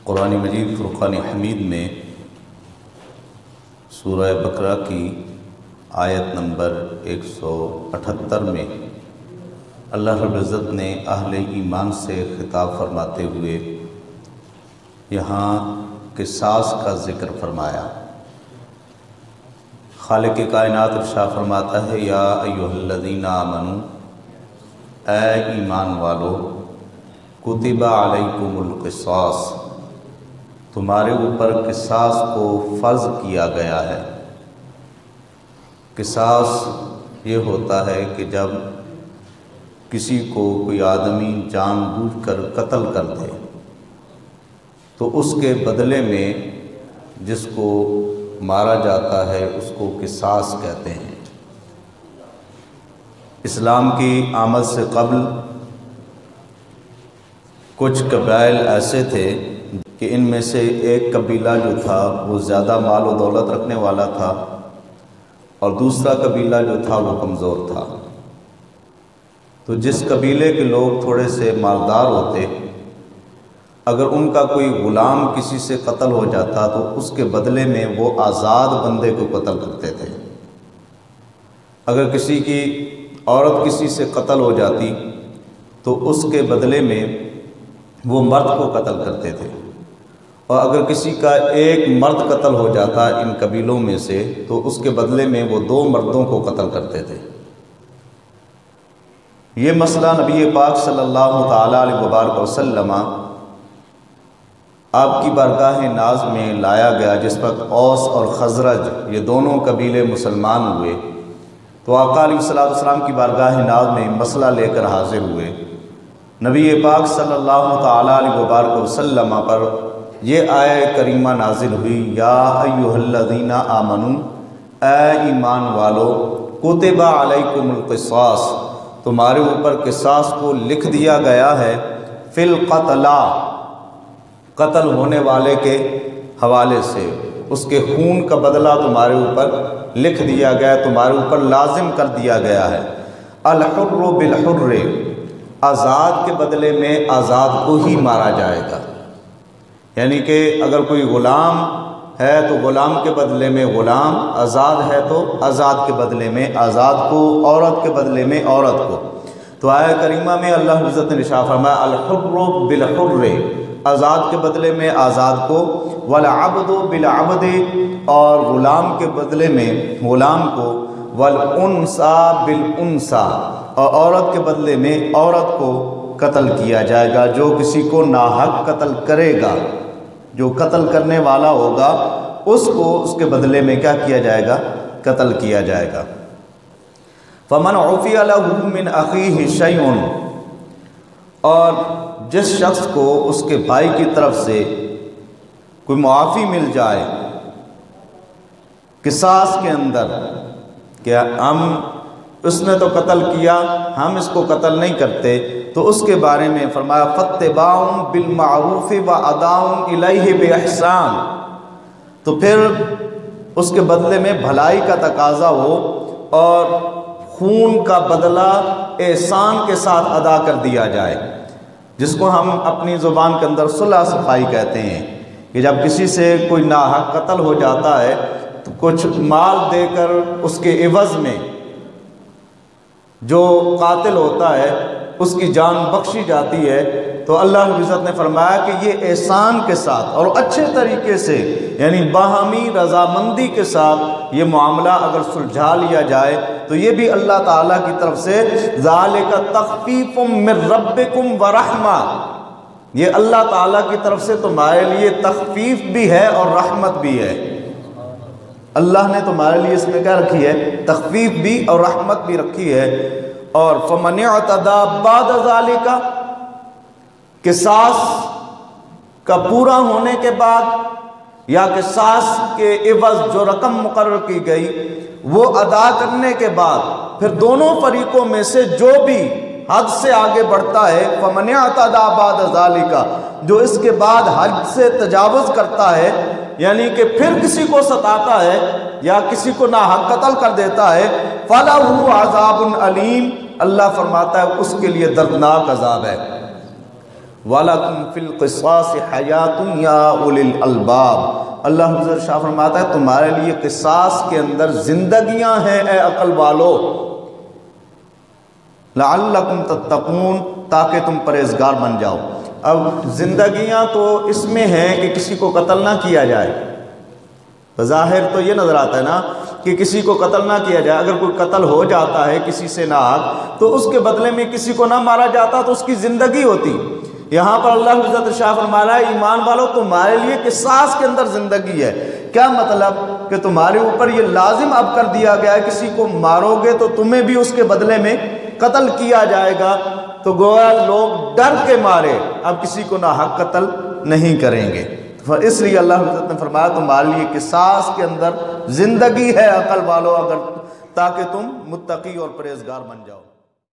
قرآن مجید فرقان حمید میں سورہ بقرہ کی آیت نمبر 178 میں اللہ رب العزت نے اہل ایمان سے خطاب فرماتے ہوئے یہاں قصاص کا ذکر فرمایا۔ خالق کائنات ارشاد فرماتا ہے یا ایھا الذین آمنوا، اے ایمان والو، کتب علیکم القصاص، تمہارے اوپر قصاص کو فرض کیا گیا ہے۔ قصاص یہ ہوتا ہے کہ جب کسی کو کوئی آدمی جان بوجھ کر قتل کر دے تو اس کے بدلے میں جس کو مارا جاتا ہے اس کو قصاص کہتے ہیں۔ اسلام کی آمد سے قبل کچھ قبائل ایسے تھے کہ ان میں سے ایک قبیلہ جو تھا وہ زیادہ مال و دولت رکھنے والا تھا اور دوسرا قبیلہ جو تھا وہ کمزور تھا۔ تو جس قبیلے کے لوگ تھوڑے سے مالدار ہوتے، اگر ان کا کوئی غلام کسی سے قتل ہو جاتا تو اس کے بدلے میں وہ آزاد بندے کو قتل کرتے تھے۔ اگر کسی کی عورت کسی سے قتل ہو جاتی تو اس کے بدلے میں وہ مرد کو قتل کرتے تھے، اور اگر کسی کا ایک مرد قتل ہو جاتا ان قبیلوں میں سے تو اس کے بدلے میں وہ 2 مردوں کو قتل کرتے تھے۔ یہ مسئلہ نبی پاک صلی اللہ تعالیٰ علیہ وسلم آپ کی بارگاہ ناز میں لایا گیا۔ جس وقت اوس اور خزرج یہ دونوں قبیلے مسلمان ہوئے تو آقا علیہ السلام کی بارگاہ ناز میں مسئلہ لے کر حاضر ہوئے۔ نبی پاک صلی اللہ تعالیٰ علیہ وسلم پر یہ آیت کریمہ نازل ہوئی، یا ایھا الذین آمنوا، اے ایمان والو، کتب علیکم القصاص، تمہارے اوپر قصاص کو لکھ دیا گیا ہے، فی القتلی، قتل ہونے والے کے حوالے سے، اس کے خون کا بدلہ تمہارے اوپر لکھ دیا گیا، تمہارے اوپر لازم کر دیا گیا ہے۔ الحر بالحر، آزاد کے بدلے میں آزاد کو ہی مارا جائے گا۔ یعنی کہ اگر کوئی غلام ہے تو غلام کے بدلے میں غلام، آزاد ہے تو آزاد کے بدلے میں آزاد کو، عورت کے بدلے میں عورت کو۔ تو آیت کریمہ میں اللہ عزت نے ارشاد فرمایا الحر بالحر، آزاد کے بدلے میں آزاد کو، والعبد بالعبد، اور غلام کے بدلے میں غلام کو، والانثى بالانثى، اور عورت کے بدلے میں عورت کو قتل کیا جائے گا۔ جو کسی کو ناحق قتل کرے گا، جو قتل کرنے والا ہوگا، اس کو اس کے بدلے میں کیا کیا جائے گا؟ قتل کیا جائے گا۔ فمن عفی لہ من اخیہ شیء، اور جس شخص کو اس کے بھائی کی طرف سے کوئی معافی مل جائے قصاص کے اندر، کہ اس نے تو قتل کیا، ہم اس کو قتل نہیں کرتے، تو اس کے بارے میں فرمایا فاتباع بالمعروف واداء الیہ باحسان، تو پھر اس کے بدلے میں بھلائی کا تقاضا ہو اور خون کا بدلہ احسان کے ساتھ ادا کر دیا جائے، جس کو ہم اپنی زبان کے اندر صلح صفائی کہتے ہیں، کہ جب کسی سے کوئی ناحق قتل ہو جاتا ہے تو کچھ مال دے کر اس کے عوض میں جو قاتل ہوتا ہے اس کی جان بخشی جاتی ہے۔ تو اللہ رب العزت نے فرمایا کہ یہ احسان کے ساتھ اور اچھے طریقے سے، یعنی باہمی رضامندی کے ساتھ یہ معاملہ اگر سلجھا لیا جائے تو یہ بھی اللہ تعالیٰ کی طرف سے ذالک تخفیف من ربکم ورحمہ، یہ اللہ تعالیٰ کی طرف سے تمہارے لیے تخفیف بھی ہے اور رحمت بھی ہے۔ اللہ نے تمہارے لیے اس میں کیا رکھی ہے؟ تخفیف بھی اور رحمت بھی رکھی ہے۔ اور فمن اعتدی بعد ذالک، قصاص کا پورا ہونے کے بعد یا قصاص کے عوض جو رقم مقرر کی گئی وہ ادا کرنے کے بعد، پھر دونوں فریقوں میں سے جو بھی حد سے آگے بڑھتا ہے، فمن اعتدی بعد ذالک، جو اس کے بعد حد سے تجاوز کرتا ہے، یعنی کہ پھر کسی کو ستاتا ہے یا کسی کو ناحق قتل کر دیتا ہے، فَلَهُ عَذَابٌ عَلِيمٌ، اللہ فرماتا ہے اس کے لیے دردناک عذاب ہے۔ وَلَكُمْ فِي الْقِصَاصِ حَيَاتٌ يَا أُولِي الْأَلْبَابِ، اللہ حضرت شاہ فرماتا ہے تمہارے لیے قصاص کے اندر زندگیاں ہیں اے عقل والو، لَعَلَّكُمْ تَتَّقُونَ، تاکہ تم پرہیزگار بن جاؤ۔ اب زندگیاں تو اس میں ہیں کہ کسی کو قتل نہ کیا جائے، بظاہر تو یہ نظر آتا ہے نا کہ کسی کو قتل نہ کیا جائے، اگر کوئی قتل ہو جاتا ہے کسی سے ناحق تو اس کے بدلے میں کسی کو نہ مارا جاتا تو اس کی زندگی ہوتی۔ یہاں پر اللہ حضرت شاہ فرما رہا ہے ایمان والو تمہارے لیے قصاص کے اندر زندگی ہے۔ کیا مطلب کہ تمہارے اوپر یہ لازم اب کر دیا گیا ہے کسی کو مارو گے تو تمہیں بھی اس کے بدلے میں قتل کیا جائے گا، تو گویا لوگ ڈر کے مارے اب کسی کو ناحق قتل نہیں کریں گے۔ اس لیے اللہ حضرت نے فرمایا تمہارے لیے قصاص کے اندر زندگی ہے عقل والو، اگر تاکہ تم متقی اور پرہیزگار بن جاؤ۔